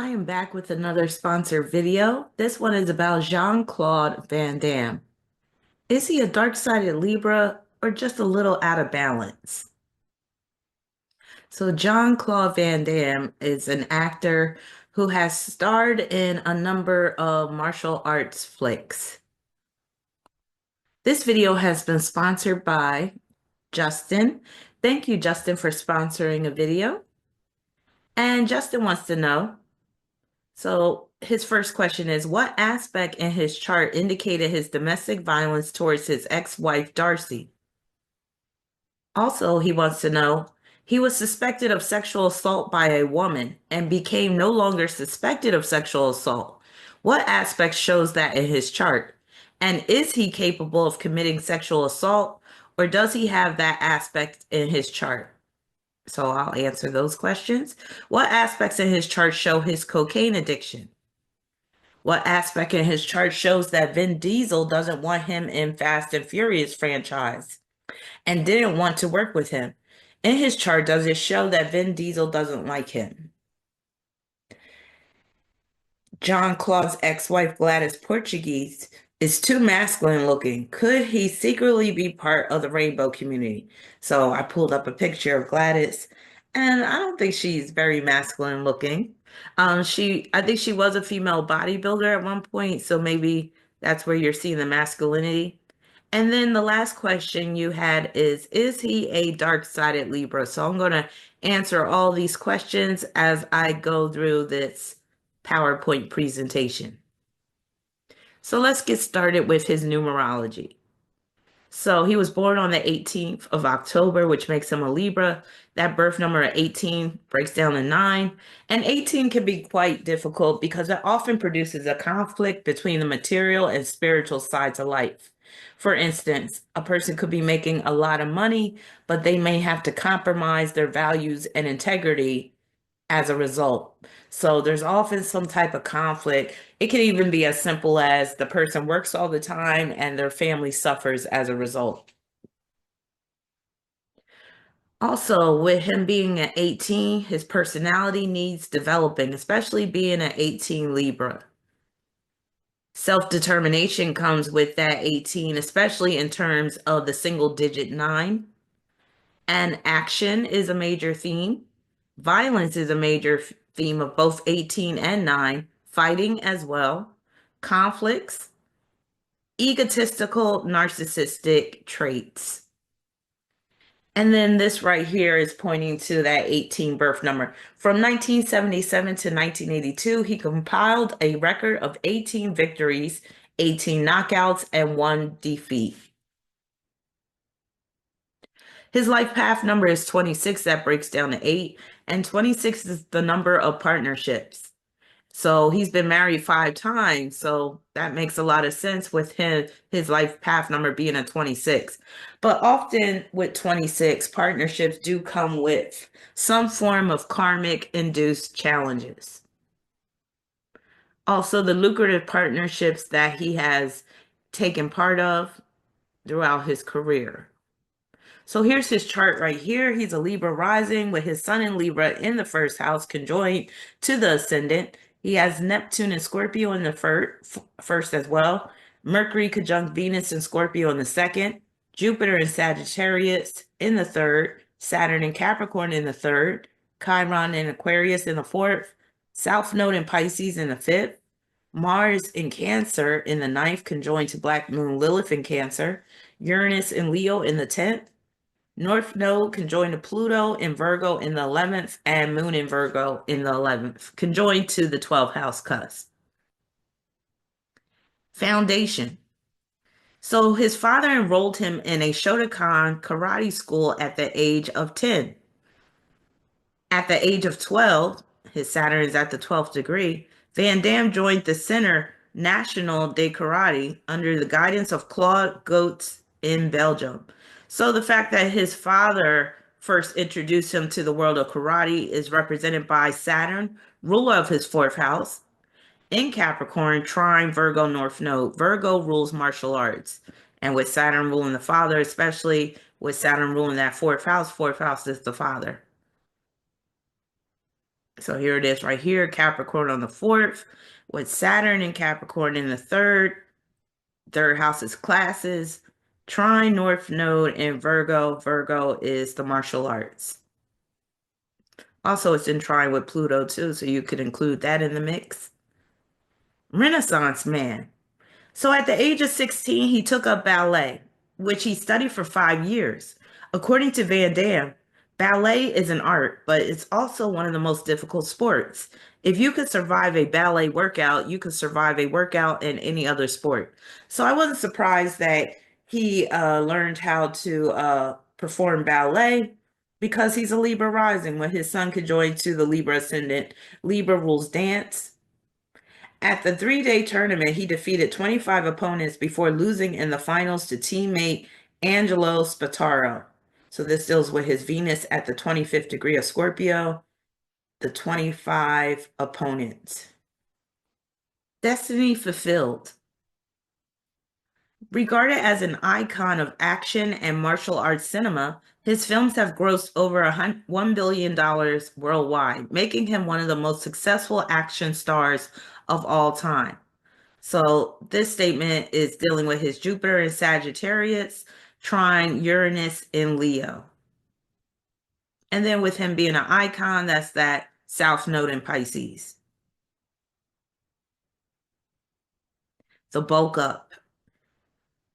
I am back with another sponsored video. This one is about Jean-Claude Van Damme. Is he a dark-sided Libra or just a little out of balance? So Jean-Claude Van Damme is an actor who has starred in a number of martial arts flicks. This video has been sponsored by Justin. Thank you, Justin, for sponsoring a video. And Justin wants to know, so his first question is, what aspect in his chart indicated his domestic violence towards his ex-wife, Darcy? Also, he wants to know, he was suspected of sexual assault by a woman and became no longer suspected of sexual assault. What aspect shows that in his chart? And is he capable of committing sexual assault, or does he have that aspect in his chart? So I'll answer those questions. What aspects in his chart show his cocaine addiction? What aspect in his chart shows that Vin Diesel doesn't want him in Fast and Furious franchise and didn't want to work with him? In his chart, does it show that Vin Diesel doesn't like him? Jean-Claude's ex-wife Gladys Portuguese is too masculine looking. Could he secretly be part of the rainbow community? So I pulled up a picture of Gladys, and I don't think she's very masculine looking. I think she was a female bodybuilder at one point, so maybe that's where you're seeing the masculinity. And then the last question you had is he a dark-sided Libra? So I'm going to answer all these questions as I go through this PowerPoint presentation. So let's get started with his numerology. So he was born on the 18th of October, which makes him a Libra. That birth number of 18 breaks down to 9. And 18 can be quite difficult because it often produces a conflict between the material and spiritual sides of life. For instance, a person could be making a lot of money, but they may have to compromise their values and integrity as a result. So there's often some type of conflict. It can even be as simple as the person works all the time and their family suffers as a result. Also, with him being at 18, his personality needs developing, especially being an 18 Libra. Self-determination comes with that 18, especially in terms of the single digit 9. And action is a major theme. Violence is a major theme of both 18 and 9, fighting as well, conflicts, egotistical, narcissistic traits. And then this right here is pointing to that 18 birth number. From 1977 to 1982, he compiled a record of 18 victories, 18 knockouts, and 1 defeat. His life path number is 26. That breaks down to 8. And 26 is the number of partnerships. So he's been married 5 times. So that makes a lot of sense with his life path number being a 26. But often with 26, partnerships do come with some form of karmic induced challenges. Also, the lucrative partnerships that he has taken part of throughout his career. So here's his chart right here. He's a Libra rising with his sun in Libra in the first house conjoined to the ascendant. He has Neptune and Scorpio in the first as well. Mercury conjunct Venus and Scorpio in the second. Jupiter and Sagittarius in the third. Saturn and Capricorn in the third. Chiron and Aquarius in the fourth. South Node in Pisces in the fifth. Mars in Cancer in the ninth, conjoined to Black Moon Lilith in Cancer. Uranus in Leo in the 10th. North Node conjoined to Pluto in Virgo in the 11th, and Moon in Virgo in the 11th, conjoined to the 12th house cusp. Foundation. So his father enrolled him in a Shotokan karate school at the age of 10. At the age of 12, his Saturn is at the 12th degree, Van Damme joined the Center National de Karate under the guidance of Claude Goetz in Belgium. So the fact that his father first introduced him to the world of karate is represented by Saturn, ruler of his 4th house, in Capricorn, trine Virgo North Node. Virgo rules martial arts. And with Saturn ruling the father, especially with Saturn ruling that 4th house is the father. So here it is right here, Capricorn on the 4th, with Saturn and Capricorn in the third. Third house is classes, trine North Node in Virgo. Virgo is the martial arts. Also, it's in trine with Pluto too, so you could include that in the mix. Renaissance man. So at the age of 16, he took up ballet, which he studied for 5 years. According to Van Damme, ballet is an art, but it's also one of the most difficult sports. If you could survive a ballet workout, you could survive a workout in any other sport. So I wasn't surprised that he learned how to perform ballet because he's a Libra rising. When his son could join to the Libra ascendant, Libra rules dance. At the 3-day tournament, he defeated 25 opponents before losing in the finals to teammate Angelo Spataro. So this deals with his Venus at the 25th degree of Scorpio, the 25 opponents. Destiny fulfilled. Regarded as an icon of action and martial arts cinema, his films have grossed over $1 billion worldwide, making him one of the most successful action stars of all time. So this statement is dealing with his Jupiter in Sagittarius, trine Uranus in Leo. And then with him being an icon, that's that South Node in Pisces. So bulk up.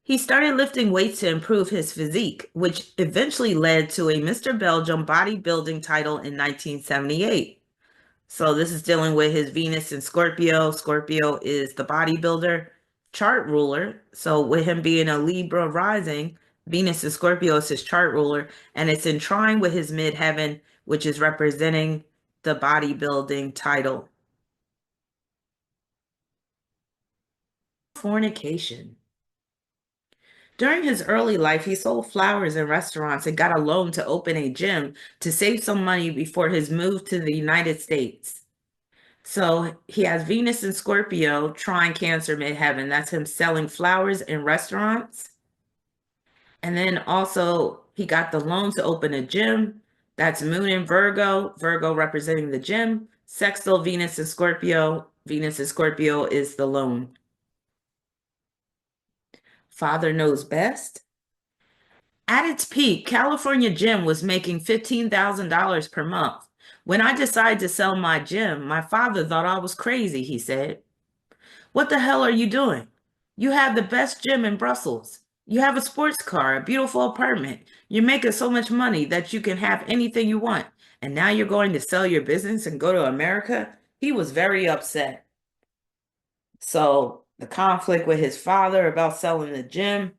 He started lifting weights to improve his physique, which eventually led to a Mr. Belgium bodybuilding title in 1978. So this is dealing with his Venus in Scorpio. Scorpio is the bodybuilder chart ruler. So with him being a Libra rising, Venus in Scorpio is his chart ruler, and it's in trine with his midheaven, which is representing the bodybuilding title. Fornication. During his early life, he sold flowers in restaurants and got a loan to open a gym to save some money before his move to the United States. So he has Venus in Scorpio, trine Cancer midheaven. That's him selling flowers in restaurants. And then also he got the loan to open a gym. That's Moon in Virgo, Virgo representing the gym. Sextile Venus in Scorpio. Venus in Scorpio is the loan. Father knows best. At its peak, California Gym was making $15,000 per month. When I decided to sell my gym, my father thought I was crazy, he said. What the hell are you doing? You have the best gym in Brussels. You have a sports car, a beautiful apartment. You're making so much money that you can have anything you want. And now you're going to sell your business and go to America? He was very upset. So the conflict with his father about selling the gym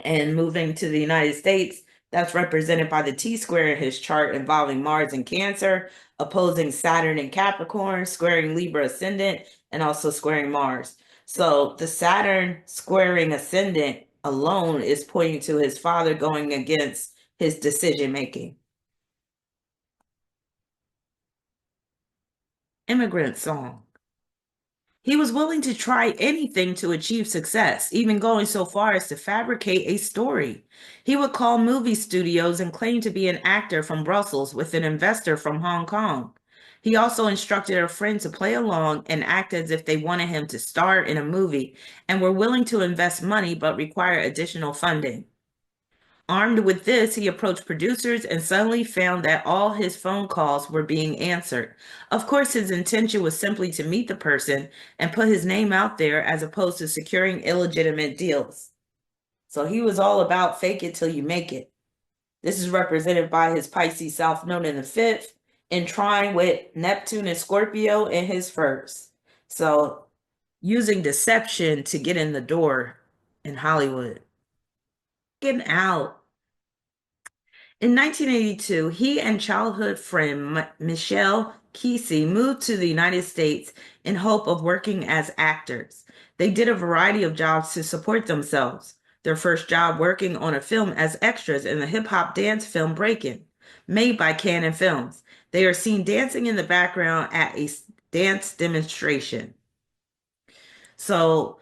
and moving to the United States, that's represented by the T-square in his chart involving Mars and Cancer, opposing Saturn and Capricorn, squaring Libra ascendant, and also squaring Mars. So the Saturn squaring ascendant alone is pointing to his father going against his decision making. Immigrant song. He was willing to try anything to achieve success, even going so far as to fabricate a story. He would call movie studios and claim to be an actor from Brussels with an investor from Hong Kong. He also instructed a friend to play along and act as if they wanted him to star in a movie and were willing to invest money but require additional funding. Armed with this, he approached producers and suddenly found that all his phone calls were being answered. Of course, his intention was simply to meet the person and put his name out there as opposed to securing illegitimate deals. So he was all about fake it till you make it. This is represented by his Pisces South Node in the 5th, in trine with Neptune and Scorpio in his first. So using deception to get in the door in Hollywood. Getting out. In 1982, he and childhood friend Michelle Kesey moved to the United States in hope of working as actors. They did a variety of jobs to support themselves. Their first job working on a film as extras in the hip-hop dance film Breakin', made by Canon Films. They are seen dancing in the background at a dance demonstration. So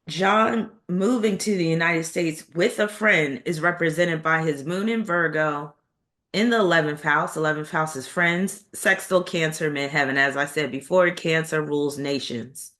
John moving to the United States with a friend is represented by his moon in Virgo In the 11th house is friends, sextile, Cancer, midheaven. As I said before, Cancer rules nations.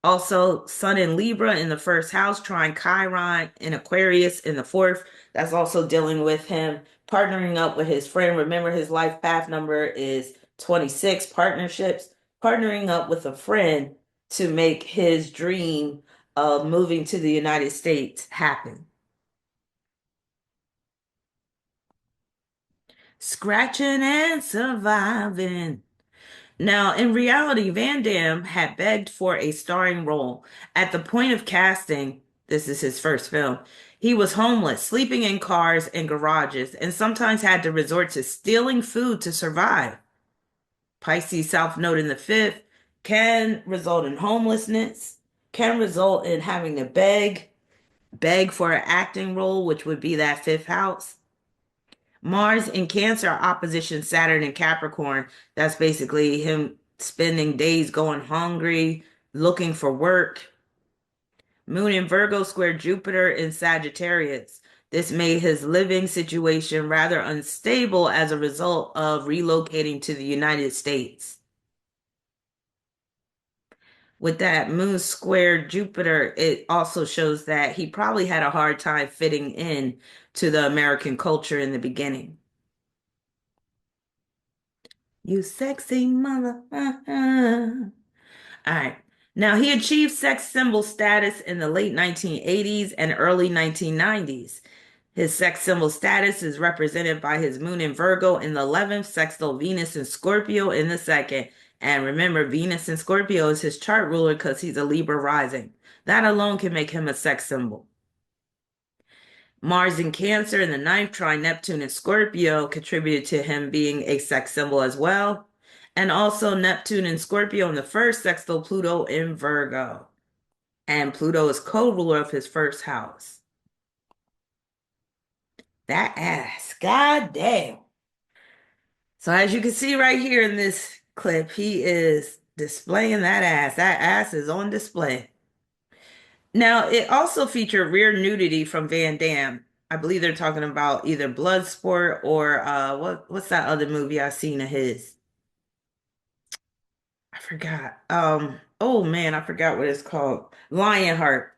Also, Sun in Libra in the first house, trine Chiron in Aquarius in the fourth. That's also dealing with him partnering up with his friend. Remember, his life path number is 26, partnerships, partnering up with a friend to make his dream of moving to the United States happen. Scratching and surviving. Now, in reality, Van Damme had begged for a starring role. At the point of casting, this is his first film, he was homeless, sleeping in cars and garages, and sometimes had to resort to stealing food to survive. Pisces South Node in the fifth can result in homelessness, can result in having to beg for an acting role, which would be that fifth house. Mars in Cancer, opposition Saturn in Capricorn. That's basically him spending days going hungry, looking for work. Moon in Virgo square Jupiter in Sagittarius. This made his living situation rather unstable as a result of relocating to the United States. With that Moon square Jupiter, it also shows that he probably had a hard time fitting in to the American culture in the beginning. You sexy mother. All right. Now, he achieved sex symbol status in the late 1980s and early 1990s. His sex symbol status is represented by his moon in Virgo in the 11th, sextile Venus in Scorpio in the second. And remember, Venus in Scorpio is his chart ruler because he's a Libra rising. That alone can make him a sex symbol. Mars in Cancer in the ninth, trine Neptune in Scorpio contributed to him being a sex symbol as well. And also Neptune in Scorpio in the first, sextile Pluto in Virgo. And Pluto is co-ruler of his first house. That ass, god damn. So as you can see right here in this clip, he is displaying that ass. That ass is on display. Now, it also featured rear nudity from Van Damme. I believe they're talking about either Bloodsport or what's that other movie I've seen of his? I forgot. Oh man, I forgot what it's called. Lionheart.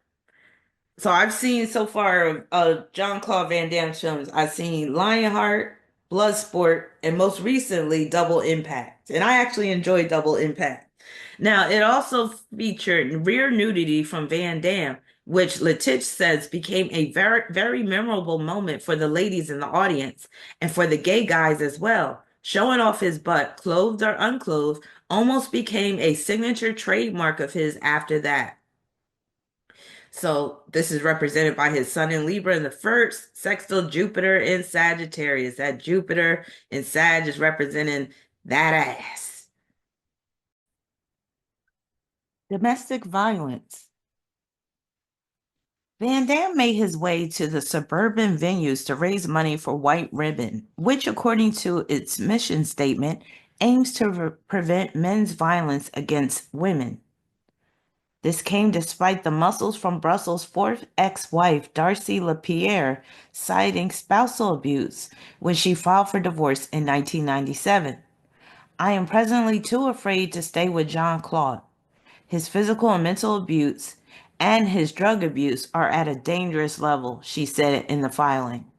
So I've seen so far Jean-Claude Van Damme films. I've seen Lionheart, Bloodsport, and most recently Double Impact. And I actually enjoyed Double Impact. Now, it also featured rear nudity from Van Damme, which Letitch says became a very, very memorable moment for the ladies in the audience and for the gay guys as well. Showing off his butt, clothed or unclothed, almost became a signature trademark of his after that. So this is represented by his sun in Libra in the first, sextile Jupiter in Sagittarius. That Jupiter in Sag is representing that ass. Domestic violence. Van Damme made his way to the suburban venues to raise money for White Ribbon, which, according to its mission statement, aims to prevent men's violence against women. This came despite the muscles from Brussels' fourth ex-wife, Darcy LaPierre, citing spousal abuse when she filed for divorce in 1997. I am presently too afraid to stay with Jean-Claude. His physical and mental abuse and his drug abuse are at a dangerous level, she said in the filing.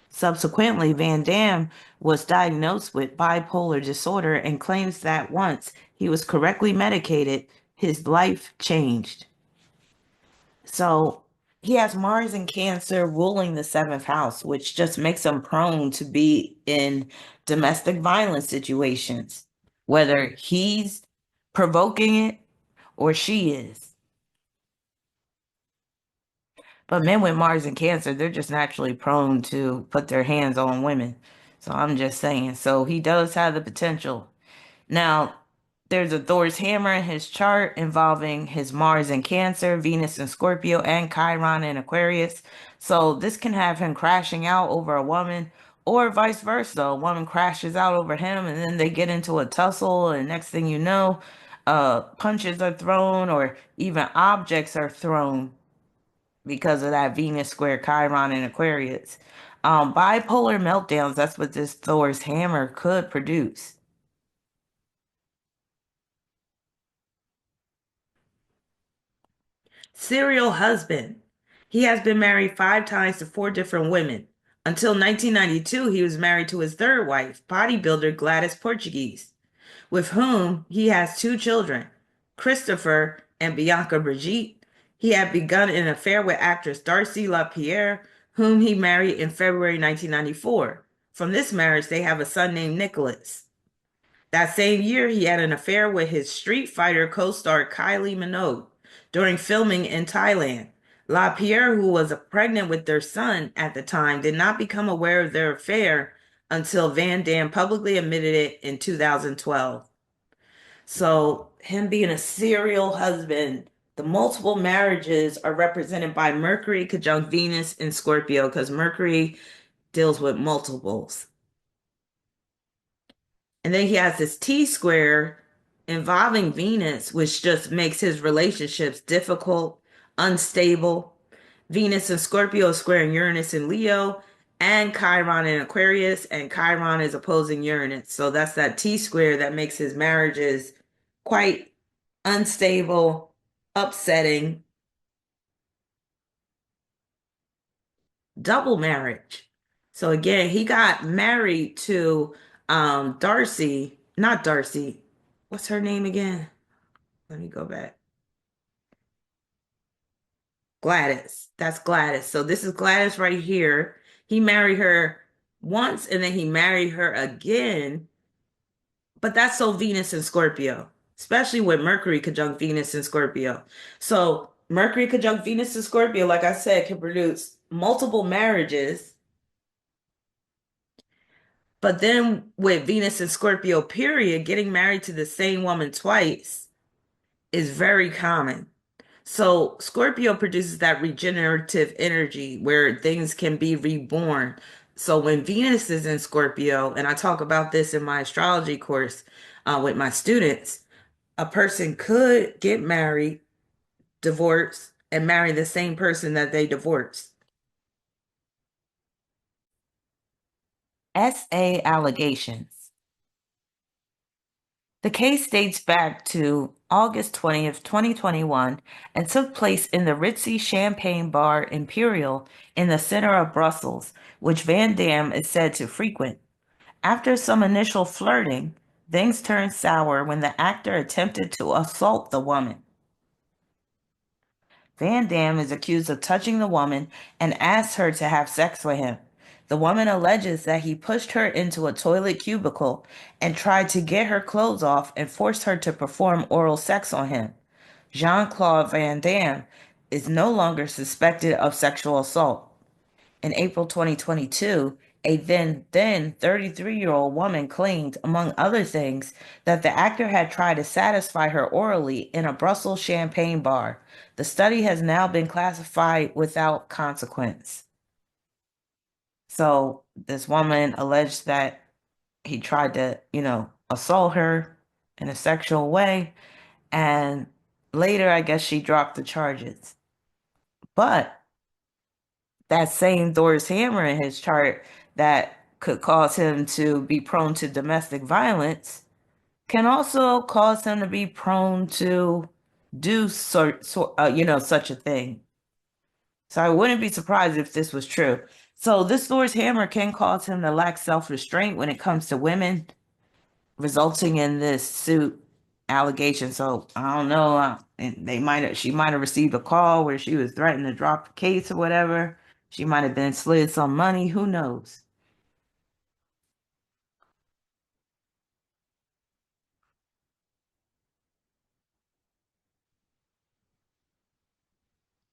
Subsequently, Van Damme was diagnosed with bipolar disorder and claims that once he was correctly medicated, his life changed. So he has Mars in Cancer ruling the seventh house, which just makes him prone to be in domestic violence situations, whether he's provoking it or she is. But men with Mars in Cancer, they're just naturally prone to put their hands on women. So I'm just saying. So he does have the potential. Now, there's a Thor's hammer in his chart involving his Mars in Cancer, Venus in Scorpio, and Chiron in Aquarius. So this can have him crashing out over a woman, or vice versa. A woman crashes out over him, and then they get into a tussle, and next thing you know, punches are thrown, or even objects are thrown because of that Venus square Chiron in Aquarius. Bipolar meltdowns, that's what this Thor's hammer could produce. Serial husband. He has been married 5 times to 4 different women. Until 1992, he was married to his third wife, bodybuilder Gladys Portuguese, with whom he has 2 children, Christopher and Bianca Brigitte. He had begun an affair with actress Darcy LaPierre, whom he married in February 1994. From this marriage, they have a son named Nicholas. That same year, he had an affair with his Street Fighter co-star Kylie Minogue during filming in Thailand. LaPierre, who was pregnant with their son at the time, did not become aware of their affair until Van Damme publicly admitted it in 2012. So, him being a serial husband, the multiple marriages are represented by Mercury conjunct Venus in Scorpio because Mercury deals with multiples. And then he has this T square involving Venus, which just makes his relationships difficult, unstable. Venus in Scorpio is squaring Uranus in Leo and Chiron in Aquarius, and Chiron is opposing Uranus. So that's that T square that makes his marriages quite unstable, upsetting. Double marriage. So again, he got married to Darcy, not Darcy. What's her name again? Let me go back. Gladys. That's Gladys. So this is Gladys right here. He married her once and then he married her again. But that's so Venus and Scorpio, especially with Mercury conjunct Venus and Scorpio. So Mercury conjunct Venus and Scorpio, like I said, can produce multiple marriages. But then with Venus and Scorpio, period, getting married to the same woman twice is very common. So Scorpio produces that regenerative energy where things can be reborn. So when Venus is in Scorpio, and I talk about this in my astrology course with my students, a person could get married, divorce, and marry the same person that they divorced. SA allegations. The case dates back to August 20th, 2021, and took place in the ritzy champagne bar Imperial in the center of Brussels, which Van Damme is said to frequent. After some initial flirting, things turned sour when the actor attempted to assault the woman. Van Damme is accused of touching the woman and asked her to have sex with him. The woman alleges that he pushed her into a toilet cubicle and tried to get her clothes off and forced her to perform oral sex on him. Jean-Claude Van Damme is no longer suspected of sexual assault. In April 2022, a then 33-year-old woman claimed, among other things, that the actor had tried to satisfy her orally in a Brussels champagne bar. The study has now been classified without consequence. So this woman alleged that he tried to, assault her in a sexual way, and later I guess she dropped the charges. But that same Thor's hammer in his chart that could cause him to be prone to domestic violence can also cause him to be prone to do such a thing. So I wouldn't be surprised if this was true. So this Thor's hammer can cause him to lack self-restraint when it comes to women, resulting in this suit allegation. So I don't know. She might have received a call where she was threatened to drop the case or whatever. She might have been slid some money. Who knows?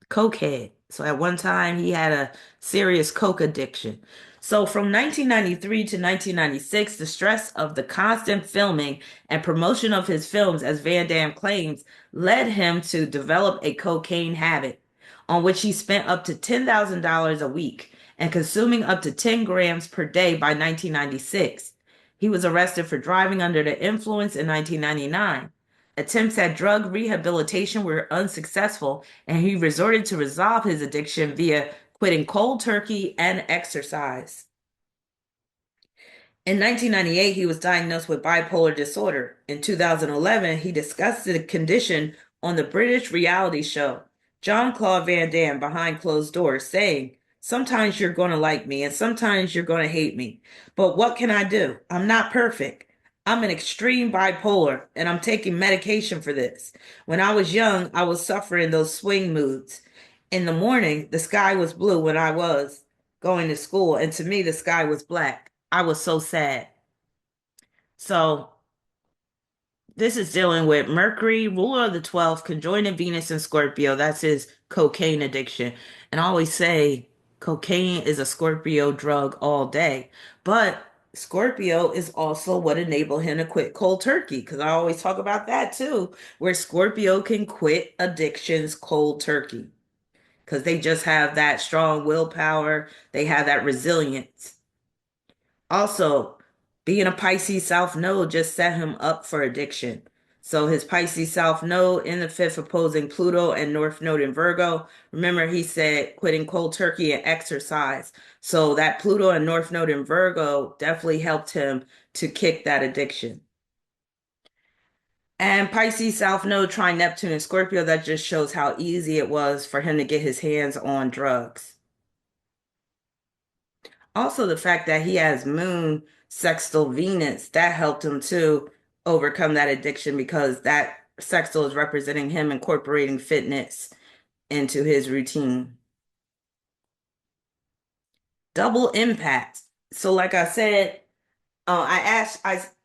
Cokehead. So at one time he had a serious coke addiction. So from 1993 to 1996, the stress of the constant filming and promotion of his films, as Van Damme claims, led him to develop a cocaine habit on which he spent up to $10,000 a week and consuming up to 10 grams per day by 1996. He was arrested for driving under the influence in 1999. Attempts at drug rehabilitation were unsuccessful, and he resorted to resolve his addiction via quitting cold turkey and exercise. In 1998, he was diagnosed with bipolar disorder. In 2011, he discussed the condition on the British reality show Jean-Claude Van Damme Behind Closed Doors, saying, "Sometimes you're going to like me and sometimes you're going to hate me. But what can I do? I'm not perfect. I'm an extreme bipolar and I'm taking medication for this. When I was young, I was suffering those swing moods. In the morning, the sky was blue when I was going to school, and to me, the sky was black. I was so sad." So this is dealing with Mercury, ruler of the 12th, conjoining Venus and Scorpio. That's his cocaine addiction. And I always say cocaine is a Scorpio drug all day. But Scorpio is also what enabled him to quit cold turkey. Because I always talk about that too, where Scorpio can quit addictions cold turkey. Because they just have that strong willpower, they have that resilience. Also, being a Pisces South Node just set him up for addiction. So his Pisces South Node in the fifth opposing Pluto and North Node in Virgo. Remember, he said quitting cold turkey and exercise. So that Pluto and North Node in Virgo definitely helped him to kick that addiction. And Pisces South Node trine Neptune and Scorpio, that just shows how easy it was for him to get his hands on drugs. Also, the fact that he has Moon sextile Venus, that helped him to overcome that addiction because that sextile is representing him incorporating fitness into his routine. Double impact. So, like I said, I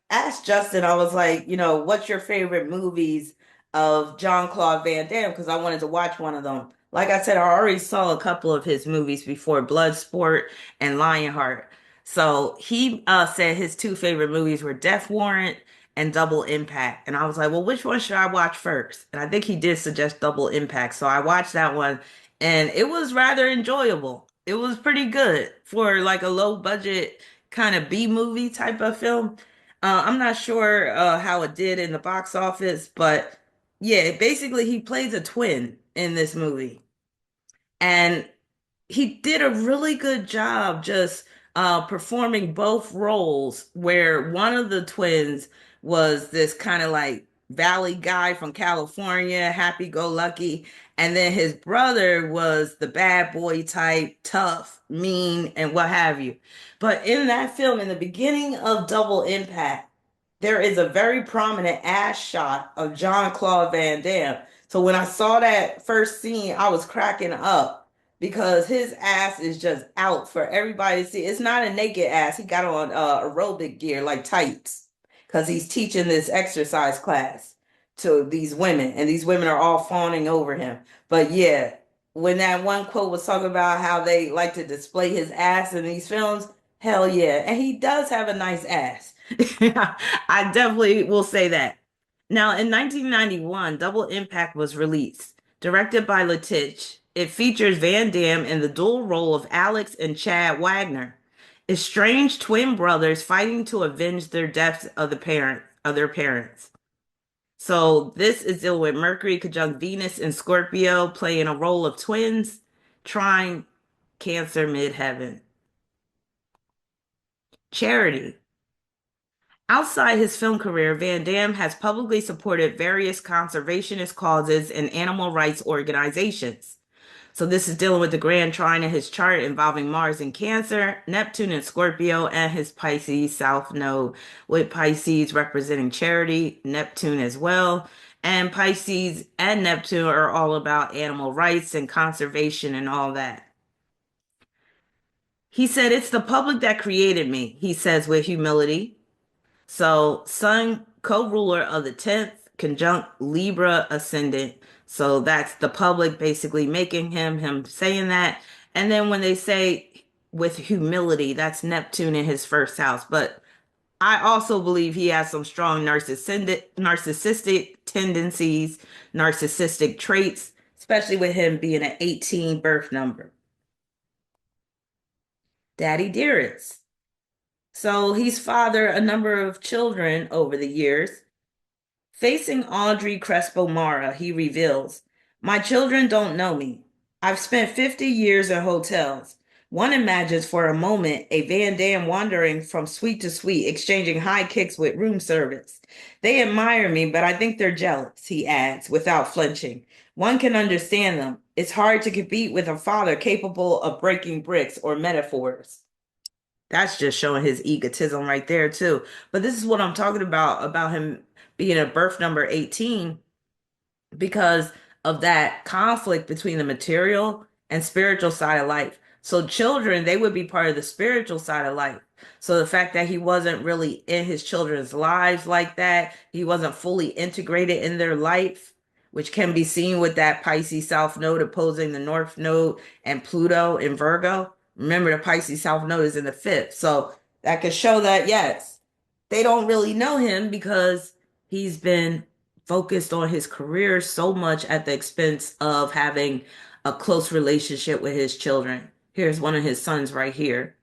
asked Justin, I was like, what's your favorite movies of Jean-Claude Van Damme? Because I wanted to watch one of them. Like I said, I already saw a couple of his movies before, Bloodsport and Lionheart. So he said his two favorite movies were Death Warrant and Double Impact. And I was like, well, which one should I watch first? And I think he did suggest Double Impact. So I watched that one and it was rather enjoyable. It was pretty good for like a low budget kind of B movie type of film. I'm not sure how it did in the box office, but yeah, basically he plays a twin in this movie. And he did a really good job just performing both roles, where one of the twins was this kind of like valley guy from California, happy go lucky, and then his brother was the bad boy type, tough, mean, and what have you. But in that film, in the beginning of Double Impact, there is a very prominent ass shot of Jean-Claude Van Damme. So when I saw that first scene, I was cracking up because his ass is just out for everybody to see. It's not a naked ass. He got on aerobic gear like tights because he's teaching this exercise class to these women, and these women are all fawning over him. But yeah, when that one quote was talking about how they like to display his ass in these films, hell yeah. And he does have a nice ass. I definitely will say that. Now, in 1991, Double Impact was released. Directed by Letitch, it features Van Damme in the dual role of Alex and Chad Wagner, estranged twin brothers fighting to avenge their deaths of their parents. So this is dealing with Mercury conjunct Venus and Scorpio playing a role of twins, trine Cancer midheaven. Charity. Outside his film career, Van Damme has publicly supported various conservationist causes and animal rights organizations. So this is dealing with the grand trine in his chart involving Mars in Cancer, Neptune in Scorpio, and his Pisces South Node, with Pisces representing charity, Neptune as well. And Pisces and Neptune are all about animal rights and conservation and all that. He said, "It's the public that created me," he says with humility. So Sun, co-ruler of the 10th, conjunct Libra ascendant. So that's the public basically making him saying that. And then when they say with humility, that's Neptune in his first house. But I also believe he has some strong narcissistic tendencies, narcissistic traits, especially with him being an 18 birth number. Daddy Dearest. So he's fathered a number of children over the years. Facing Audrey Crespo Mara, he reveals, "My children don't know me. I've spent 50 years in hotels. One imagines for a moment a Van Damme wandering from suite to suite, exchanging high kicks with room service. They admire me, but I think they're jealous," he adds, without flinching. "One can understand them. It's hard to compete with a father capable of breaking bricks or metaphors." That's just showing his egotism right there, too. But this is what I'm talking about him being a birth number 18, because of that conflict between the material and spiritual side of life. So children, they would be part of the spiritual side of life. So the fact that he wasn't really in his children's lives like that, he wasn't fully integrated in their life, which can be seen with that Pisces South Node opposing the North Node and Pluto in Virgo. Remember, the Pisces South Node is in the fifth. So that could show that, yes, they don't really know him because he's been focused on his career so much at the expense of having a close relationship with his children. Here's one of his sons right here.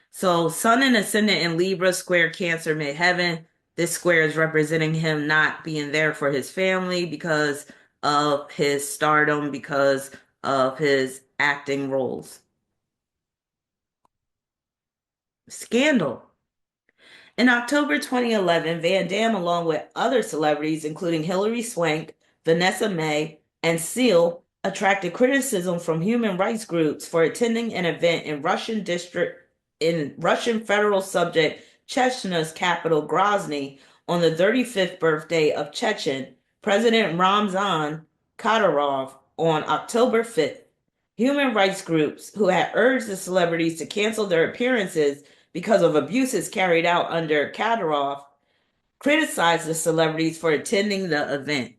So, Sun and Ascendant in Libra, square Cancer midheaven. This square is representing him not being there for his family because of his stardom, because of his acting roles. Scandal. In October 2011, Van Damme, along with other celebrities, including Hilary Swank, Vanessa Mae, and Seal, attracted criticism from human rights groups for attending an event in Russian federal subject Chechnya's capital, Grozny, on the 35th birthday of Chechen President Ramzan Kadyrov on October 5th. Human rights groups who had urged the celebrities to cancel their appearances because of abuses carried out under Kadyrov criticized the celebrities for attending the event.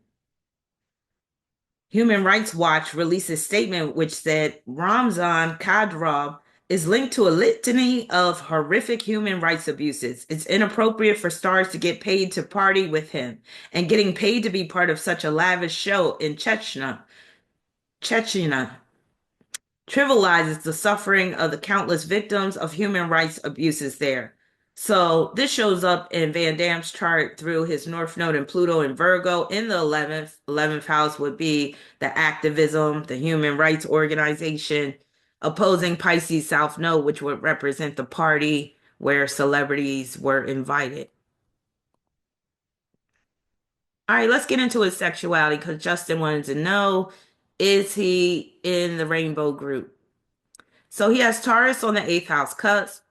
Human Rights Watch released a statement which said Ramzan Kadyrov is linked to a litany of horrific human rights abuses. It's inappropriate for stars to get paid to party with him, and getting paid to be part of such a lavish show in Chechnya trivializes the suffering of the countless victims of human rights abuses there. So this shows up in Van Damme's chart through his North Node and Pluto in Virgo. In the 11th house would be the activism, the human rights organization, opposing Pisces South Node, which would represent the party where celebrities were invited. All right, let's get into his sexuality because Justin wanted to know, is he in the rainbow group? So he has Taurus on the eighth house cusp,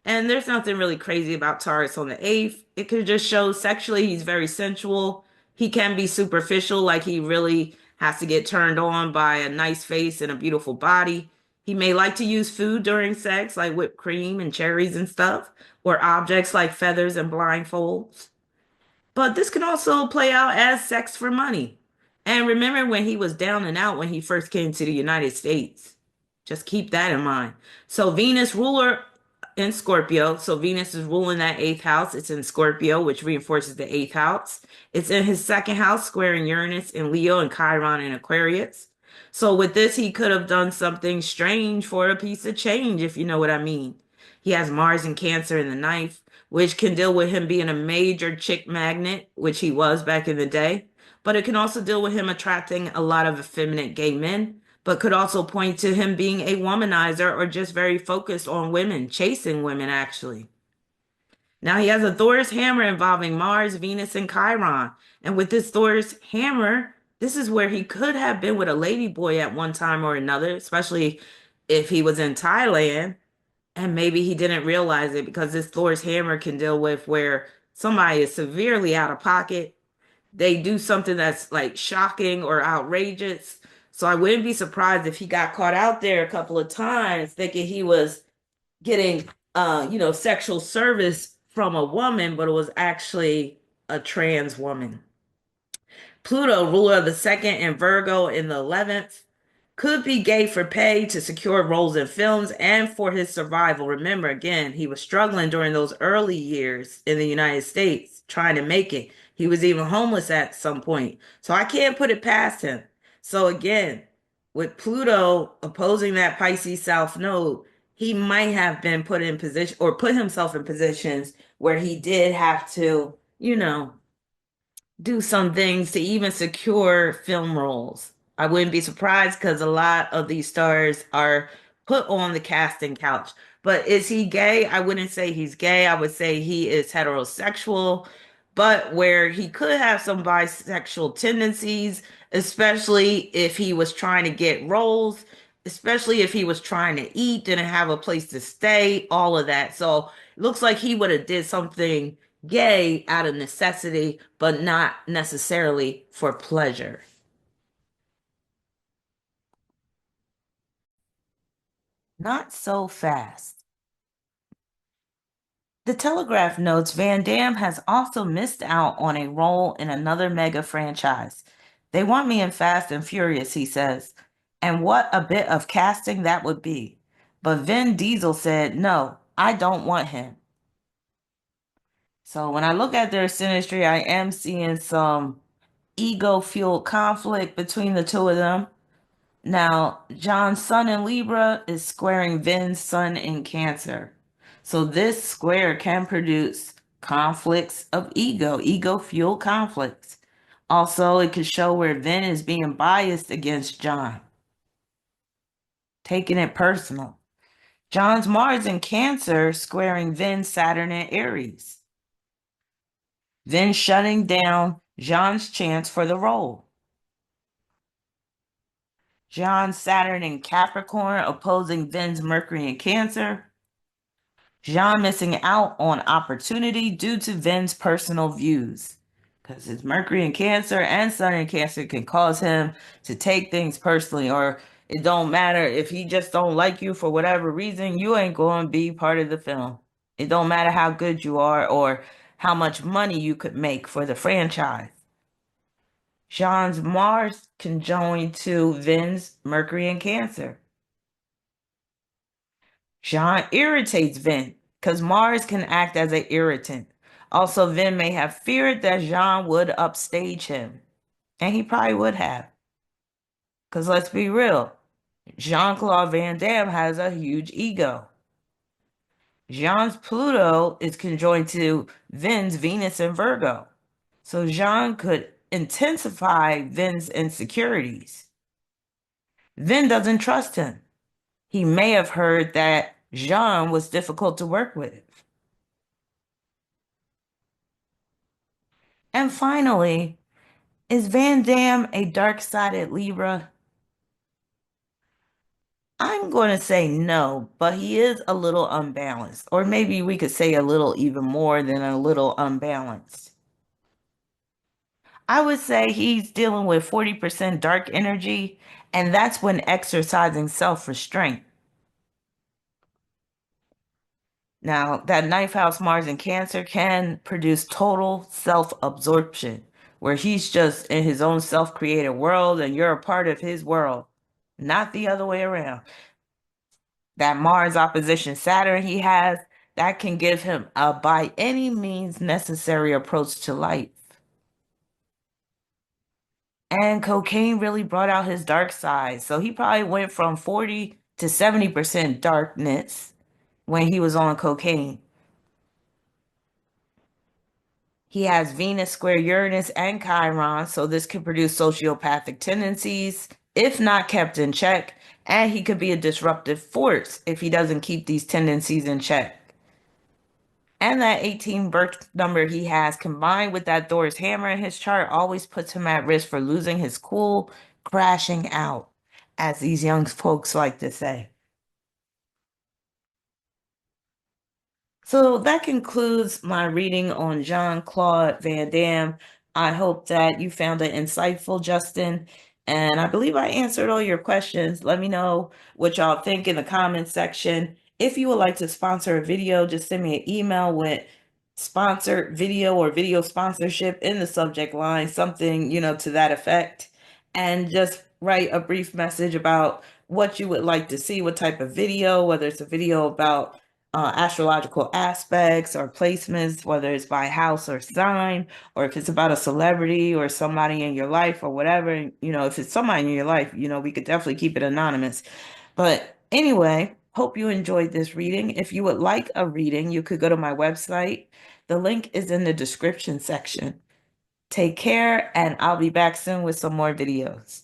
and there's nothing really crazy about Taurus on the eighth. It could just show sexually he's very sensual. He can be superficial, like he really has to get turned on by a nice face and a beautiful body. He may like to use food during sex, like whipped cream and cherries and stuff, or objects like feathers and blindfolds. But this can also play out as sex for money. And remember when he was down and out when he first came to the United States. Just keep that in mind. So Venus ruler in Scorpio. So Venus is ruling that eighth house. It's in Scorpio, which reinforces the eighth house. It's in his second house, squaring Uranus in Leo and Chiron in Aquarius. So with this, he could have done something strange for a piece of change, if you know what I mean. He has Mars and Cancer in the ninth, which can deal with him being a major chick magnet, which he was back in the day. But it can also deal with him attracting a lot of effeminate gay men, but could also point to him being a womanizer or just very focused on women, chasing women, actually. Now he has a Thor's hammer involving Mars, Venus, and Chiron. And with this Thor's hammer, this is where he could have been with a lady boy at one time or another, especially if he was in Thailand. And maybe he didn't realize it because this Thor's hammer can deal with where somebody is severely out of pocket. They do something that's like shocking or outrageous. So I wouldn't be surprised if he got caught out there a couple of times thinking he was getting sexual service from a woman, but it was actually a trans woman. Pluto, ruler of the second, and Virgo in the 11th, could be gay for pay to secure roles in films and for his survival. Remember, again, he was struggling during those early years in the United States, trying to make it. He was even homeless at some point. So I can't put it past him. So again, with Pluto opposing that Pisces South Node, he might have been put in position or put himself in positions where he did have to, do some things to even secure film roles. I wouldn't be surprised because a lot of these stars are put on the casting couch. But is he gay? I wouldn't say he's gay. I would say he is heterosexual, but where he could have some bisexual tendencies, especially if he was trying to get roles, especially if he was trying to eat, didn't have a place to stay, all of that. So it looks like he would have did something gay out of necessity, but not necessarily for pleasure. Not so fast. The Telegraph notes Van Damme has also missed out on a role in another mega franchise. They want me in Fast and Furious, he says. And what a bit of casting that would be. But Vin Diesel said, no, I don't want him. So when I look at their synastry, I am seeing some ego fueled conflict between the two of them. Now, John's sun in Libra is squaring Ven's sun in Cancer. So this square can produce conflicts of ego fueled conflicts. Also, it could show where Ven is being biased against John, taking it personal. John's Mars in Cancer squaring Ven's Saturn in Aries. Ven shutting down John's chance for the role. John's Saturn in Capricorn opposing Ven's Mercury in Cancer. Jean missing out on opportunity due to Ven's personal views. Because his Mercury in Cancer and Sun in Cancer can cause him to take things personally, or it don't matter if he just don't like you for whatever reason, you ain't going to be part of the film. It don't matter how good you are or how much money you could make for the franchise. Jean's Mars conjoined to Ven's Mercury in Cancer. Jean irritates Ven because Mars can act as an irritant. Also, Ven may have feared that Jean would upstage him, and he probably would have. Because let's be real, Jean-Claude Van Damme has a huge ego. Jean's Pluto is conjoined to Ven's Venus in Virgo. So Jean could intensify Ven's insecurities. Ven doesn't trust him. He may have heard that Jean was difficult to work with. And finally, is Van Damme a dark-sided Libra? I'm going to say no, but he is a little unbalanced. Or maybe we could say a little even more than a little unbalanced. I would say he's dealing with 40% dark energy, and that's when exercising self-restraint. Now, that ninth house Mars in Cancer can produce total self-absorption, where he's just in his own self-created world and you're a part of his world, not the other way around. That Mars opposition Saturn he has, that can give him a by any means necessary approach to life. And cocaine really brought out his dark side. So he probably went from 40 to 70% darkness when he was on cocaine. He has Venus square Uranus and Chiron, so this could produce sociopathic tendencies if not kept in check, and he could be a disruptive force if he doesn't keep these tendencies in check. And that 18 birth number he has combined with that Thor's hammer in his chart always puts him at risk for losing his cool, crashing out, as these young folks like to say. So that concludes my reading on Jean-Claude Van Damme. I hope that you found it insightful, Justin. And I believe I answered all your questions. Let me know what y'all think in the comments section. If you would like to sponsor a video, just send me an email with sponsored video or video sponsorship in the subject line, something, to that effect. And just write a brief message about what you would like to see, what type of video, whether it's a video about astrological aspects or placements, whether it's by house or sign, or if it's about a celebrity or somebody in your life or whatever. If it's somebody in your life, we could definitely keep it anonymous. But anyway, hope you enjoyed this reading. If you would like a reading, you could go to my website. The link is in the description section. Take care, and I'll be back soon with some more videos.